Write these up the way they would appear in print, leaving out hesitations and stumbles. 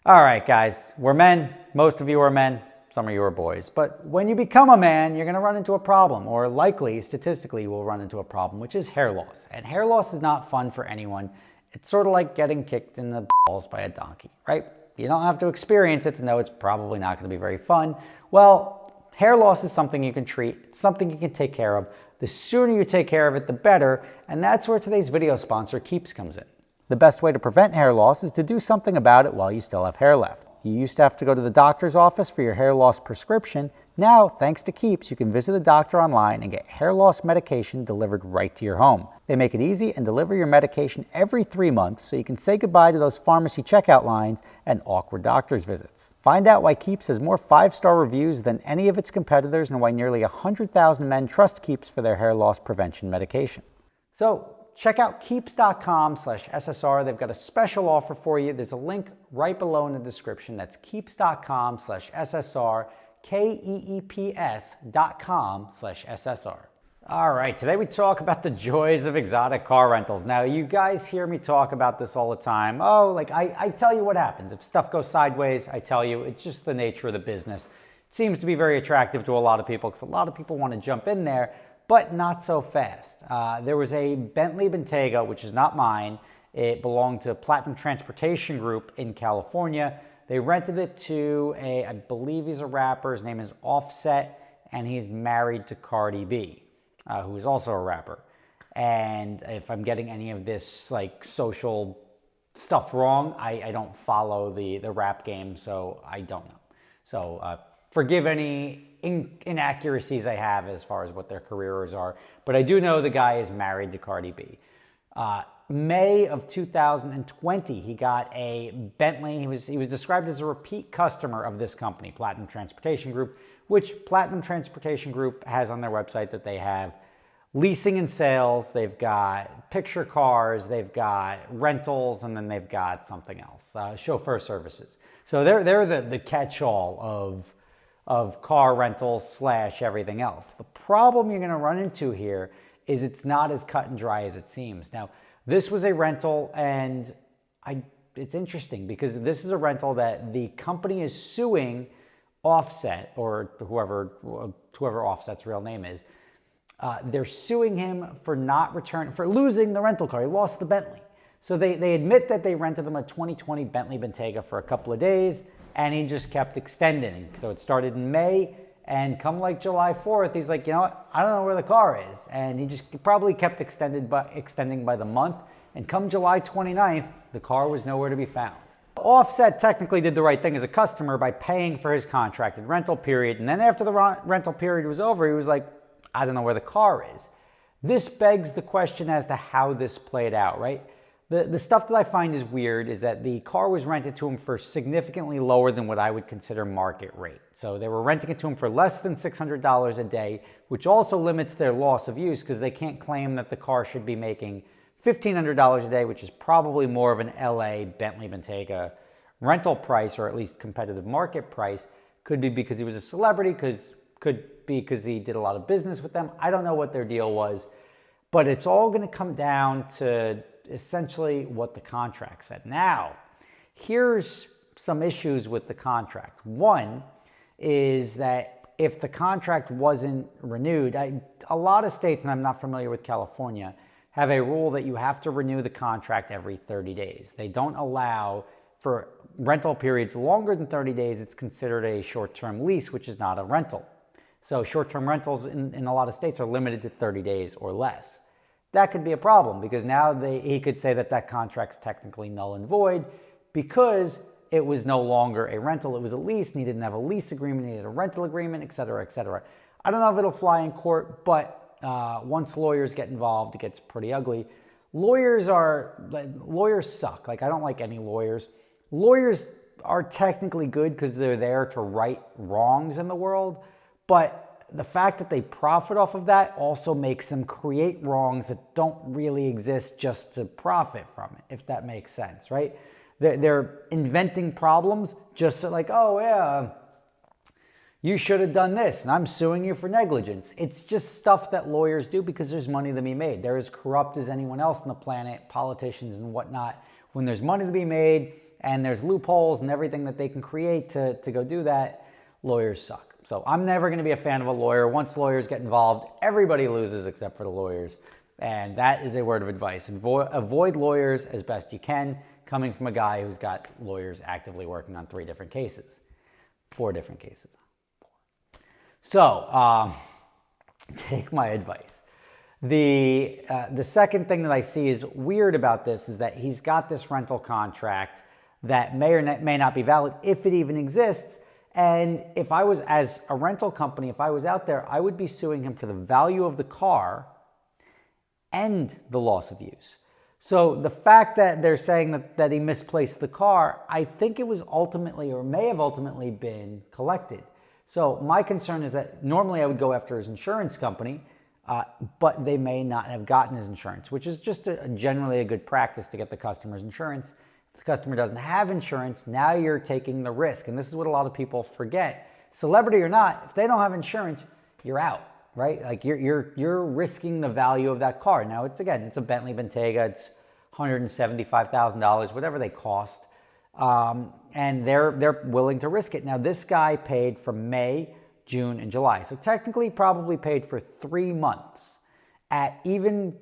All right, guys, we're men. Most of you are men. Some of you are boys. But when you become a man, you're going to run into a problem, or likely, statistically, you will run into a problem, which is hair loss. And hair loss is not fun for anyone. It's sort of like getting kicked in the balls by a donkey, right? You don't have to experience it to know it's probably not going to be very fun. Well, hair loss is something you can treat, something you can take care of. The sooner you take care of it, the better. And that's where today's video sponsor, Keeps, comes in. The best way to prevent hair loss is to do something about it while you still have hair left. You used to have to go to the doctor's office for your hair loss prescription. Now, thanks to Keeps, you can visit the doctor online and get hair loss medication delivered right to your home. They make it easy and deliver your medication every 3 months so you can say goodbye to those pharmacy checkout lines and awkward doctor's visits. Find out why Keeps has more 5-star reviews than any of its competitors and why nearly 100,000 men trust Keeps for their hair loss prevention medication. So, check out keeps.com/SSR. They've got a special offer for you. There's a link right below in the description. That's keeps.com/SSR, keeps.com/SSR. All right, today we talk about the joys of exotic car rentals. Now, you guys hear me talk about this all the time. Oh, like I tell you what happens. If stuff goes sideways, I tell you. It's just the nature of the business. It seems to be very attractive to a lot of people because a lot of people want to jump in there, but not so fast. There was a Bentley Bentayga, which is not mine. It belonged to Platinum Transportation Group in California. They rented it to I believe he's a rapper. His name is Offset, and he's married to Cardi B, who is also a rapper. And if I'm getting any of this like social stuff wrong, I don't follow the rap game, so I don't know. So forgive any inaccuracies I have as far as what their careers are, but I do know the guy is married to Cardi B. May of 2020, he got a Bentley. He was described as a repeat customer of this company, Platinum Transportation Group, which Platinum Transportation Group has on their website that they have leasing and sales, they've got picture cars, they've got rentals, and then they've got something else, chauffeur services. So they're the catch-all of car rentals / everything else. The problem you're going to run into here is it's not as cut and dry as it seems. Now, this was a rental, and it's interesting because this is a rental that the company is suing Offset, or whoever Offset's real name is. They're suing him for losing the rental car. He lost the Bentley. So they admit that they rented him a 2020 Bentley Bentayga for a couple of days, and he just kept extending. So it started in May, and come like July 4th, he's like, you know what, I don't know where the car is. And he just probably kept extending by the month. And come July 29th, the car was nowhere to be found. Offset technically did the right thing as a customer by paying for his contracted rental period. And then after the rental period was over, he was like, I don't know where the car is. This begs the question as to how this played out, right? The stuff that I find is weird is that the car was rented to him for significantly lower than what I would consider market rate. So they were renting it to him for less than $600 a day, which also limits their loss of use because they can't claim that the car should be making $1,500 a day, which is probably more of an LA Bentley Bentayga rental price, or at least competitive market price. Could be because he was a celebrity, could be because he did a lot of business with them. I don't know what their deal was, but it's all going to come down to essentially what the contract said. Now, here's some issues with the contract. One is that if the contract wasn't renewed, a lot of states, and I'm not familiar with California, have a rule that you have to renew the contract every 30 days. They don't allow for rental periods longer than 30 days. It's considered a short-term lease, which is not a rental. So short-term rentals in a lot of states are limited to 30 days or less. That could be a problem because now he could say that contract's technically null and void because it was no longer a rental, it was a lease, and he didn't have a lease agreement, he had a rental agreement, et cetera, et cetera. I don't know if it'll fly in court, but once lawyers get involved, it gets pretty ugly. Lawyers suck. Like, I don't like any lawyers. Lawyers are technically good because they're there to right wrongs in the world, but the fact that they profit off of that also makes them create wrongs that don't really exist just to profit from it, if that makes sense, right? They're inventing problems just so like, oh yeah, you should have done this, and I'm suing you for negligence. It's just stuff that lawyers do because there's money to be made. They're as corrupt as anyone else on the planet, politicians and whatnot. When there's money to be made and there's loopholes and everything that they can create to go do that, lawyers suck. So I'm never going to be a fan of a lawyer. Once lawyers get involved, everybody loses except for the lawyers. And that is a word of advice. Avoid lawyers as best you can, coming from a guy who's got lawyers actively working on 4 different cases. So take my advice. The second thing that I see is weird about this is that he's got this rental contract that may or may not be valid, if it even exists. And if I was, as a rental company, if I was out there, I would be suing him for the value of the car and the loss of use. So the fact that they're saying that he misplaced the car, I think it was ultimately, or may have ultimately been collected. So my concern is that normally I would go after his insurance company, but they may not have gotten his insurance, which is just generally a good practice to get the customer's insurance. If the customer doesn't have insurance, now you're taking the risk. And this is what a lot of people forget. Celebrity or not, if they don't have insurance, you're out, right? Like you're risking the value of that car. Now it's a Bentley Bentayga. It's $175,000, whatever they cost. And they're willing to risk it. Now this guy paid for May, June, and July. So technically probably paid for 3 months at even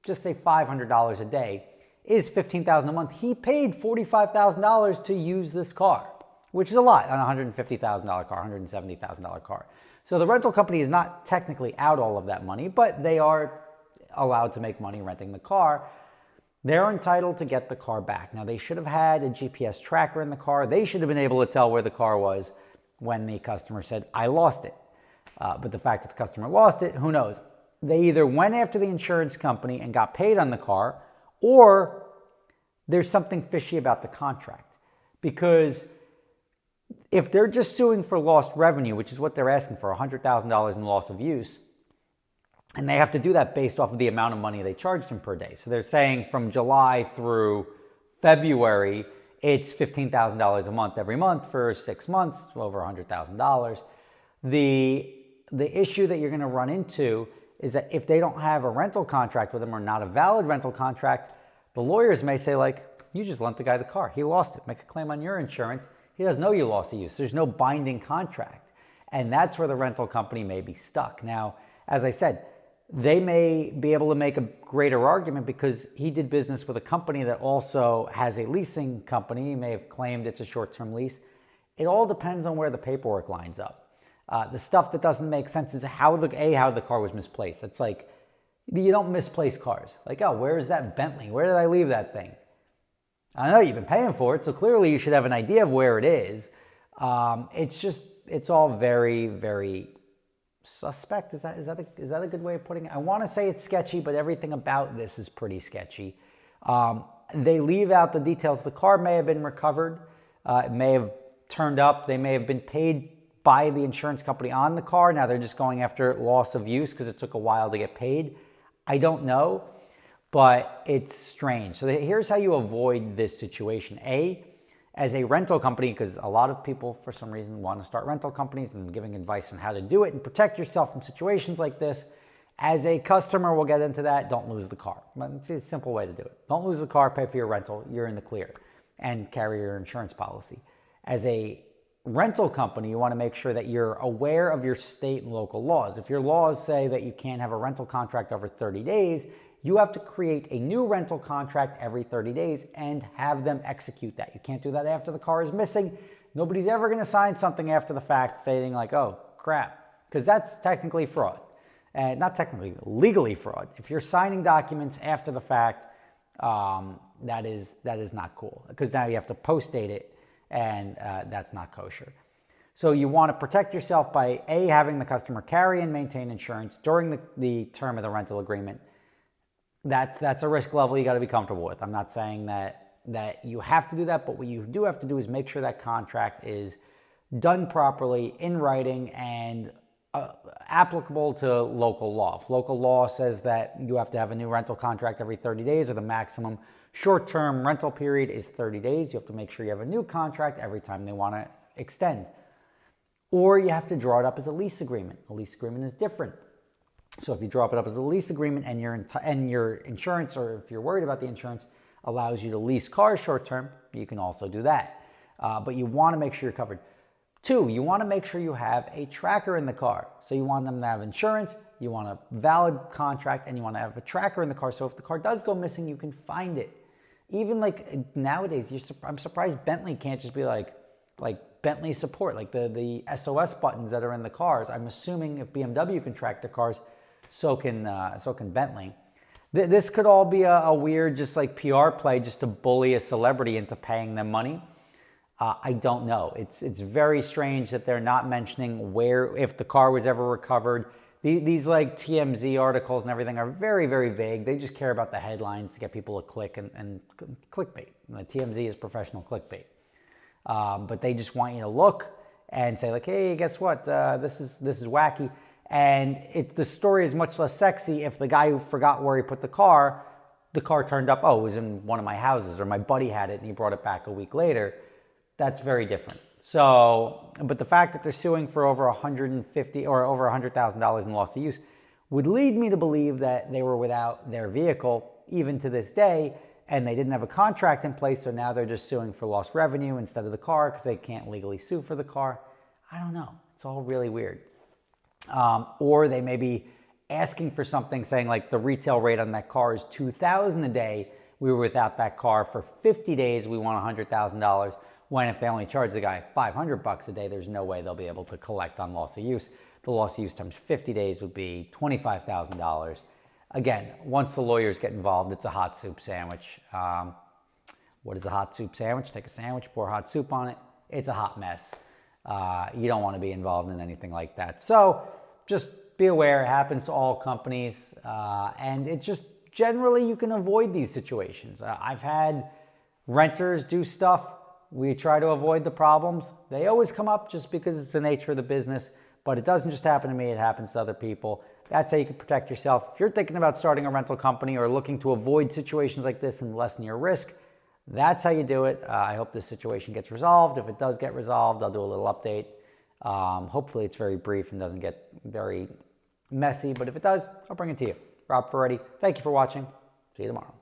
just say $500 a day is $15,000 a month. He paid $45,000 to use this car, which is a lot on a $150,000 car, $170,000 car. So the rental company is not technically out all of that money, but they are allowed to make money renting the car. They're entitled to get the car back. Now, they should have had a GPS tracker in the car. They should have been able to tell where the car was when the customer said, I lost it. But the fact that the customer lost it, who knows? They either went after the insurance company and got paid on the car, or there's something fishy about the contract. Because if they're just suing for lost revenue, which is what they're asking for, $100,000 in loss of use, and they have to do that based off of the amount of money they charged him per day. So they're saying from July through February, it's $15,000 a month every month for 6 months, over $100,000. The issue that you're going to run into is that if they don't have a rental contract with them or not a valid rental contract, the lawyers may say, like, you just lent the guy the car. He lost it. Make a claim on your insurance. He doesn't know you lost the use. There's no binding contract. And that's where the rental company may be stuck. Now, as I said, they may be able to make a greater argument because he did business with a company that also has a leasing company. He may have claimed it's a short-term lease. It all depends on where the paperwork lines up. The stuff that doesn't make sense is how the car was misplaced. It's like, you don't misplace cars. Like, oh, where is that Bentley? Where did I leave that thing? I know you've been paying for it, so clearly you should have an idea of where it is. It's all very, very suspect. Is that a good way of putting it? I want to say it's sketchy, but everything about this is pretty sketchy. They leave out the details. The car may have been recovered. It may have turned up. They may have been paid by the insurance company on the car. Now they're just going after loss of use because it took a while to get paid. I don't know, but it's strange. So here's how you avoid this situation. As a rental company, because a lot of people for some reason want to start rental companies, and I'm giving advice on how to do it and protect yourself in situations like this. As a customer, we'll get into that, don't lose the car. It's a simple way to do it. Don't lose the car, pay for your rental, you're in the clear, and carry your insurance policy. As a rental company, you want to make sure that you're aware of your state and local laws. If your laws say that you can't have a rental contract over 30 days, you have to create a new rental contract every 30 days and have them execute that. You can't do that after the car is missing. Nobody's ever going to sign something after the fact stating like, oh, crap, because that's technically fraud. And not technically, legally fraud. If you're signing documents after the fact, that is not cool, because now you have to post-date it, and that's not kosher. So you want to protect yourself by having the customer carry and maintain insurance during the term of the rental agreement. That's a risk level you got to be comfortable with. I'm not saying that you have to do that, but what you do have to do is make sure that contract is done properly in writing and applicable to local law. If local law says that you have to have a new rental contract every 30 days, or the maximum short-term rental period is 30 days, you have to make sure you have a new contract every time they want to extend. Or you have to draw it up as a lease agreement. A lease agreement is different. So if you draw it up as a lease agreement and your insurance, or if you're worried about the insurance, allows you to lease cars short term, you can also do that. But you want to make sure you're covered. 2, you want to make sure you have a tracker in the car. So you want them to have insurance, you want a valid contract, and you want to have a tracker in the car. So if the car does go missing, you can find it. Even like nowadays, I'm surprised Bentley can't just be like Bentley support, like the SOS buttons that are in the cars. I'm assuming if BMW can track the cars, so can Bentley. This could all be a weird, just like PR play, just to bully a celebrity into paying them money. I don't know. It's very strange that they're not mentioning if the car was ever recovered. These like TMZ articles and everything are very, very vague. They just care about the headlines to get people to click and clickbait. TMZ is professional clickbait. But they just want you to look and say like, hey, guess what? This is wacky. And the story is much less sexy if the guy who forgot where he put the car turned up, it was in one of my houses, or my buddy had it and he brought it back a week later. That's very different. So, but the fact that they're suing for over $150,000 or over $100,000 in loss of use would lead me to believe that they were without their vehicle even to this day, and they didn't have a contract in place, so now they're just suing for lost revenue instead of the car because they can't legally sue for the car. I don't know. It's all really weird. Or they may be asking for something, saying like the retail rate on that car is $2,000 a day. We were without that car for 50 days. We want $100,000. When if they only charge the guy $500 a day, there's no way they'll be able to collect on loss of use. The loss of use times 50 days would be $25,000. Again, once the lawyers get involved, it's a hot soup sandwich. What is a hot soup sandwich? Take a sandwich, pour hot soup on it. It's a hot mess. You don't want to be involved in anything like that. So just be aware, it happens to all companies. And it just generally you can avoid these situations. I've had renters do stuff. We try to avoid the problems. They always come up just because it's the nature of the business, but it doesn't just happen to me, it happens to other people. That's how you can protect yourself. If you're thinking about starting a rental company or looking to avoid situations like this and lessen your risk, that's how you do it. I hope this situation gets resolved. If it does get resolved, I'll do a little update. Hopefully it's very brief and doesn't get very messy, but if it does, I'll bring it to you. Rob Ferretti, thank you for watching. See you tomorrow.